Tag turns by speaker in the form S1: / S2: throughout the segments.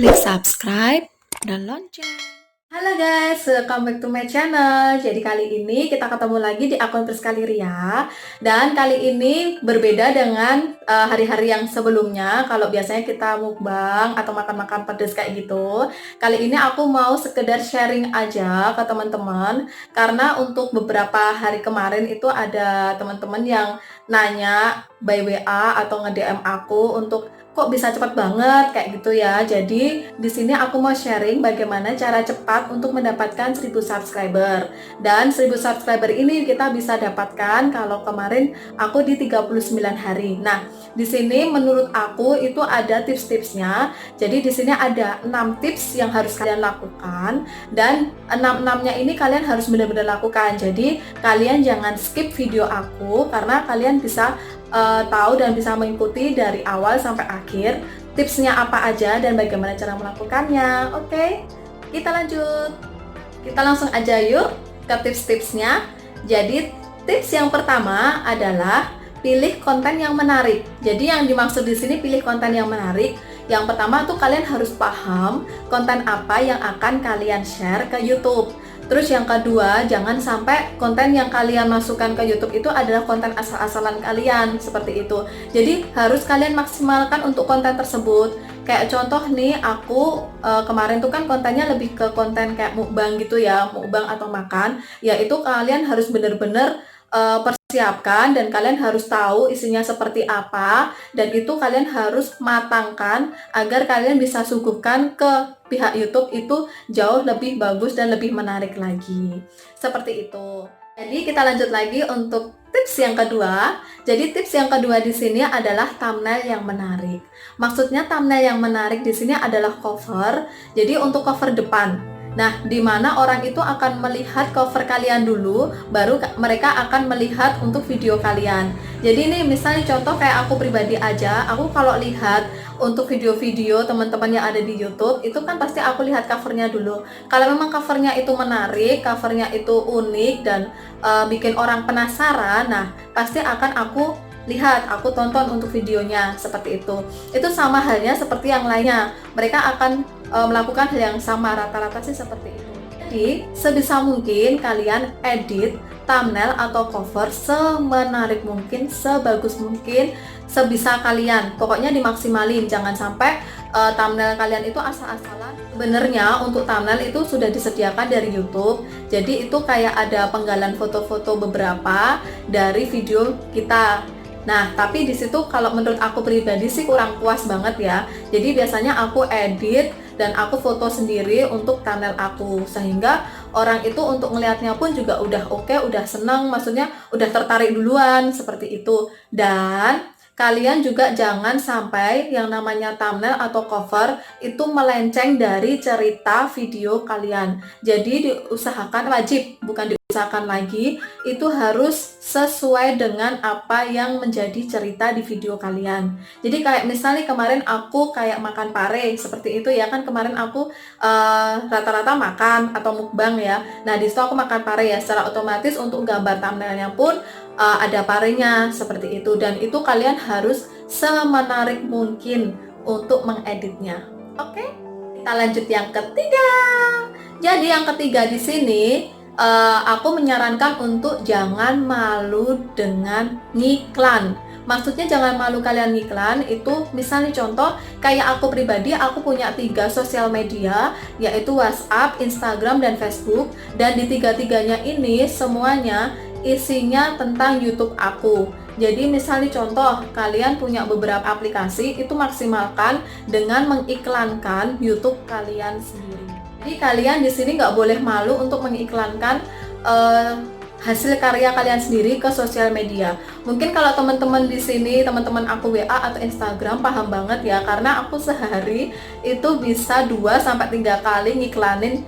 S1: klik subscribe dan lonceng.
S2: Halo guys, welcome back to my channel. Jadi kali ini kita ketemu lagi di akun Priskali Ria. Dan kali ini berbeda dengan hari-hari yang sebelumnya. Kalau biasanya kita mukbang atau makan-makan pedas kayak gitu, kali ini aku mau sekedar sharing aja ke teman-teman. Karena untuk beberapa hari kemarin itu ada teman-teman yang nanya by WA atau nge-DM aku untuk kok bisa cepat banget kayak gitu ya. Jadi di sini aku mau sharing bagaimana cara cepat untuk mendapatkan 1000 subscriber. Dan 1000 subscriber ini kita bisa dapatkan kalau kemarin aku di 39 hari. Nah, di sini menurut aku itu ada tips-tipsnya. Jadi di sini ada 6 tips yang harus kalian lakukan dan 6-6-nya ini kalian harus benar-benar lakukan. Jadi kalian jangan skip video aku karena kalian bisa tahu dan bisa mengikuti dari awal sampai akhir tipsnya apa aja dan bagaimana cara melakukannya. Oke, kita lanjut. Kita langsung aja yuk ke tips-tipsnya. Jadi tips yang pertama adalah pilih konten yang menarik. Jadi yang dimaksud di sini pilih konten yang menarik. Yang pertama tuh kalian harus paham konten apa yang akan kalian share ke YouTube. Terus yang kedua, jangan sampai konten yang kalian masukkan ke YouTube itu adalah konten asal-asalan kalian, seperti itu. Jadi harus kalian maksimalkan untuk konten tersebut. Kayak contoh nih, aku kemarin tuh kan kontennya lebih ke konten kayak mukbang gitu ya, mukbang atau makan. Yaitu kalian harus bener-bener persiapkan dan kalian harus tahu isinya seperti apa, dan itu kalian harus matangkan agar kalian bisa suguhkan ke pihak YouTube itu jauh lebih bagus dan lebih menarik lagi. Seperti itu. Jadi kita lanjut lagi untuk tips yang kedua. Jadi tips yang kedua di sini adalah thumbnail yang menarik. Maksudnya thumbnail yang menarik di sini adalah cover. Jadi untuk cover depan. Nah, di mana orang itu akan melihat cover kalian dulu, baru mereka akan melihat untuk video kalian. Jadi ini misalnya contoh kayak aku pribadi aja, aku kalau lihat untuk video-video teman-teman yang ada di YouTube, itu kan pasti aku lihat covernya dulu. Kalau memang covernya itu menarik, covernya itu unik dan bikin orang penasaran, nah pasti akan aku lihat, aku tonton untuk videonya, seperti itu. Itu sama halnya seperti yang lainnya. Mereka akan melakukan hal yang sama, rata-rata sih seperti itu. Jadi, sebisa mungkin kalian edit thumbnail atau cover semenarik mungkin, sebagus mungkin, sebisa kalian. Pokoknya dimaksimalin, jangan sampai thumbnail kalian itu asal-asalan. Sebenarnya untuk thumbnail itu sudah disediakan dari YouTube. Jadi itu kayak ada penggalan foto-foto beberapa dari video kita. Nah, tapi di situ kalau menurut aku pribadi sih kurang puas banget ya. Jadi biasanya aku edit dan aku foto sendiri untuk thumbnail aku, sehingga orang itu untuk melihatnya pun juga udah oke, udah senang, maksudnya udah tertarik duluan, seperti itu. Dan kalian juga jangan sampai yang namanya thumbnail atau cover itu melenceng dari cerita video kalian. Jadi diusahakan, wajib, bukan diusahakan lagi, itu harus sesuai dengan apa yang menjadi cerita di video kalian. Jadi kayak misalnya kemarin aku kayak makan pare, seperti itu ya kan, kemarin aku rata-rata makan atau mukbang ya. Nah di situ aku makan pare ya, secara otomatis untuk gambar thumbnailnya pun ada parenya, seperti itu. Dan itu kalian harus semenarik mungkin untuk mengeditnya. Oke, kita lanjut yang ketiga. Jadi yang ketiga di sini aku menyarankan untuk jangan malu dengan ngiklan. Maksudnya jangan malu kalian ngiklan, itu misalnya contoh kayak aku pribadi, aku punya 3 sosial media, yaitu WhatsApp, Instagram, dan Facebook. Dan di tiga-tiganya ini semuanya isinya tentang YouTube aku. Jadi misalnya contoh, kalian punya beberapa aplikasi, itu maksimalkan dengan mengiklankan YouTube kalian sendiri. Jadi kalian di sini nggak boleh malu untuk mengiklankan hasil karya kalian sendiri ke sosial media. Mungkin kalau teman-teman di sini, teman-teman aku WA atau Instagram paham banget ya, karena aku sehari itu bisa 2-3 kali ngiklanin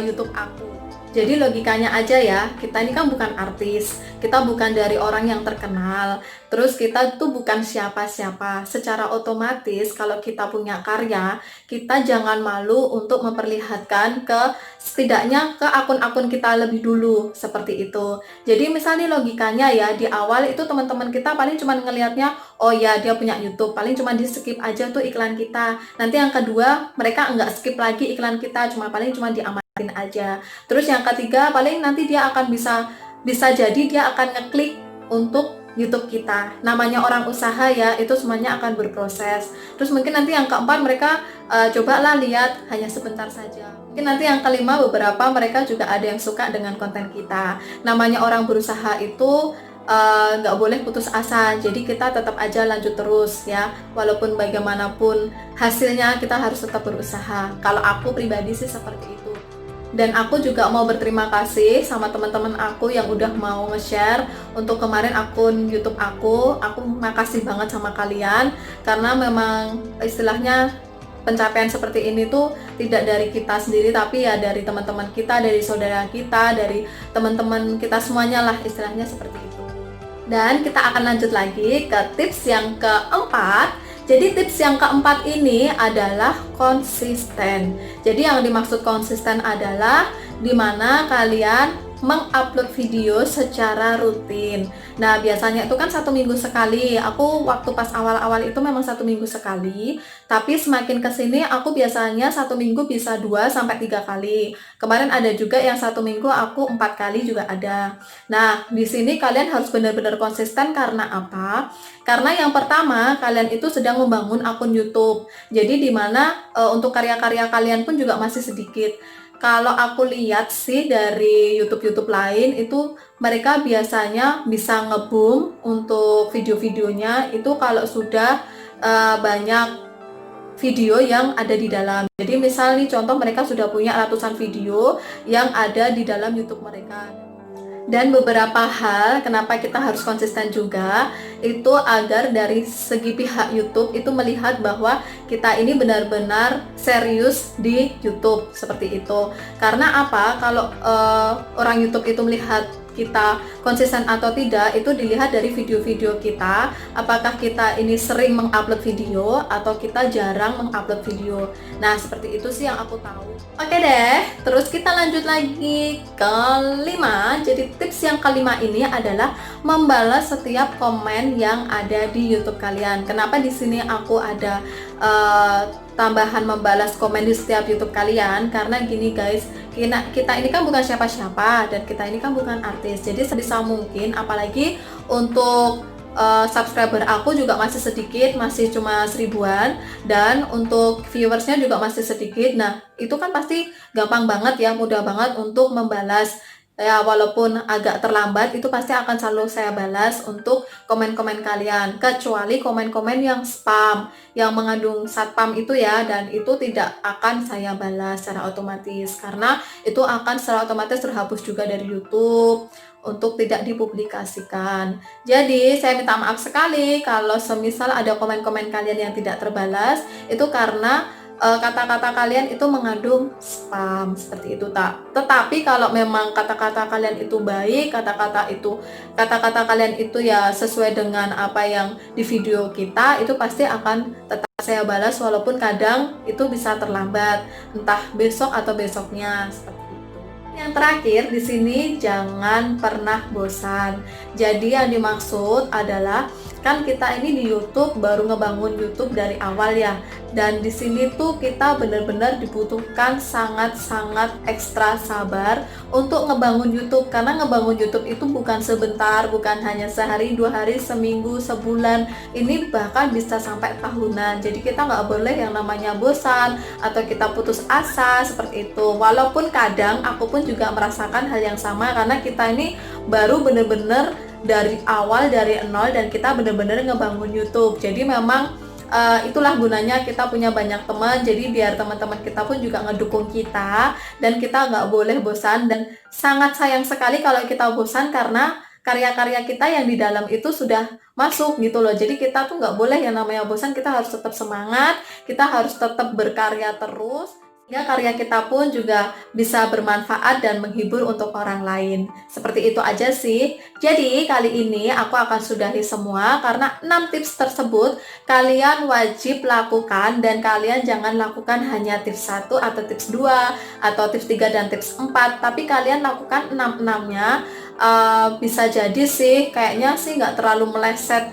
S2: YouTube aku. Jadi logikanya aja ya, kita ini kan bukan artis, kita bukan dari orang yang terkenal, terus kita tuh bukan siapa-siapa. Secara otomatis kalau kita punya karya, kita jangan malu untuk memperlihatkan ke setidaknya ke akun-akun kita lebih dulu, seperti itu. Jadi misalnya logikanya ya, di awal itu teman-teman kita paling cuma ngelihatnya, oh ya dia punya YouTube, paling cuma di skip aja tuh iklan kita. Nanti yang kedua, mereka nggak skip lagi iklan kita, paling cuma diamatin aja. Terus yang ketiga paling nanti dia akan bisa jadi dia akan ngeklik untuk YouTube kita. Namanya orang usaha ya, itu semuanya akan berproses. Terus mungkin nanti yang keempat mereka cobalah lihat hanya sebentar saja. Mungkin nanti yang kelima beberapa mereka juga ada yang suka dengan konten kita. Namanya orang berusaha itu nggak boleh putus asa, jadi kita tetap aja lanjut terus ya, walaupun bagaimanapun hasilnya kita harus tetap berusaha. Kalau aku pribadi sih seperti itu. Dan aku juga mau berterima kasih sama teman-teman aku yang udah mau nge-share untuk kemarin akun YouTube aku. Aku makasih banget sama kalian karena memang istilahnya pencapaian seperti ini tuh tidak dari kita sendiri tapi ya dari teman-teman kita, dari saudara kita, dari teman-teman kita semuanya lah, istilahnya seperti itu. Dan kita akan lanjut lagi ke tips yang keempat. Jadi tips yang keempat ini adalah konsisten. Jadi yang dimaksud konsisten adalah dimana kalian mengupload video secara rutin. Nah biasanya itu kan 1 minggu sekali. Aku waktu pas awal-awal itu memang 1 minggu sekali. Tapi semakin kesini aku biasanya 1 minggu bisa 2 sampai 3 kali. Kemarin ada juga yang 1 minggu aku 4 kali juga ada. Nah di sini kalian harus benar-benar konsisten karena apa? Karena yang pertama kalian itu sedang membangun akun YouTube. Jadi dimana untuk karya-karya kalian pun juga masih sedikit. Kalau aku lihat sih dari YouTube lain itu mereka biasanya bisa nge-boom untuk video-videonya itu kalau sudah banyak video yang ada di dalam. Jadi misal nih contoh mereka sudah punya ratusan video yang ada di dalam YouTube mereka. Dan beberapa hal kenapa kita harus konsisten juga itu agar dari segi pihak YouTube itu melihat bahwa kita ini benar-benar serius di YouTube seperti itu. Karena apa? Kalau orang YouTube itu melihat kita konsisten atau tidak itu dilihat dari video-video kita, apakah kita ini sering mengupload video atau kita jarang mengupload video. Nah seperti itu sih yang aku tahu. Oke deh, terus kita lanjut lagi ke 5. Jadi tips yang kelima ini adalah membalas setiap komen yang ada di YouTube kalian. Kenapa di sini aku ada tambahan membalas komen di setiap YouTube kalian? Karena gini guys, kita ini kan bukan siapa-siapa dan kita ini kan bukan artis. Jadi sebisa mungkin, apalagi untuk subscriber aku juga masih sedikit, masih cuma 1000-an, dan untuk viewersnya juga masih sedikit. Nah itu kan pasti gampang banget ya, mudah banget untuk membalas ya, walaupun agak terlambat itu pasti akan selalu saya balas untuk komen-komen kalian, kecuali komen-komen yang spam, yang mengandung satpam itu ya, dan itu tidak akan saya balas secara otomatis karena itu akan secara otomatis terhapus juga dari YouTube untuk tidak dipublikasikan. Jadi saya minta maaf sekali kalau semisal ada komen-komen kalian yang tidak terbalas, itu karena kata-kata kalian itu mengandung spam seperti itu tak. Tetapi kalau memang kata-kata kalian itu baik, kata-kata kalian itu ya sesuai dengan apa yang di video kita, itu pasti akan tetap saya balas walaupun kadang itu bisa terlambat, entah besok atau besoknya seperti itu. Yang terakhir di sini jangan pernah bosan. Jadi yang dimaksud adalah kan kita ini di YouTube baru ngebangun YouTube dari awal ya, dan di sini tuh kita benar-benar dibutuhkan sangat-sangat ekstra sabar untuk ngebangun YouTube, karena ngebangun YouTube itu bukan sebentar, bukan hanya sehari, 2 hari, seminggu, sebulan, ini bahkan bisa sampai tahunan. Jadi kita nggak boleh yang namanya bosan atau kita putus asa seperti itu. Walaupun kadang aku pun juga merasakan hal yang sama karena kita ini baru bener-bener dari awal, dari nol, dan kita bener-bener ngebangun YouTube. Jadi memang itulah gunanya kita punya banyak teman, jadi biar teman-teman kita pun juga ngedukung kita dan kita nggak boleh bosan. Dan sangat sayang sekali kalau kita bosan karena karya-karya kita yang di dalam itu sudah masuk gitu loh. Jadi kita tuh nggak boleh yang namanya bosan, kita harus tetap semangat, kita harus tetap berkarya terus. sehingga karya kita pun juga bisa bermanfaat dan menghibur untuk orang lain. Seperti itu aja sih. Jadi kali ini aku akan sudahi semua karena 6 tips tersebut kalian wajib lakukan dan kalian jangan lakukan hanya tips 1 atau tips 2 atau tips 3 dan tips 4, tapi kalian lakukan 6-6-nya. Bisa jadi sih kayaknya sih nggak terlalu meleset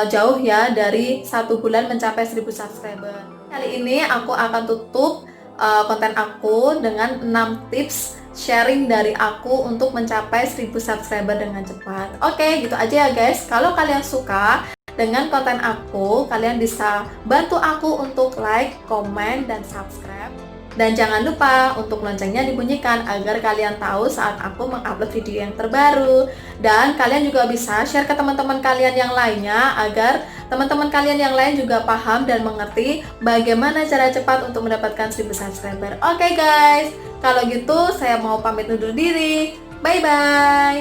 S2: jauh ya dari 1 bulan mencapai 1000 subscriber. Kali ini aku akan tutup konten aku dengan 6 tips sharing dari aku untuk mencapai 1000 subscriber dengan cepat. Oke, gitu aja ya guys. Kalau kalian suka dengan konten aku, kalian bisa bantu aku untuk like, komen, dan subscribe. Dan jangan lupa untuk loncengnya dibunyikan agar kalian tahu saat aku mengupload video yang terbaru. Dan kalian juga bisa share ke teman-teman kalian yang lainnya agar teman-teman kalian yang lain juga paham dan mengerti bagaimana cara cepat untuk mendapatkan 1000 subscriber. Oke guys, kalau gitu saya mau pamit undur diri. Bye-bye.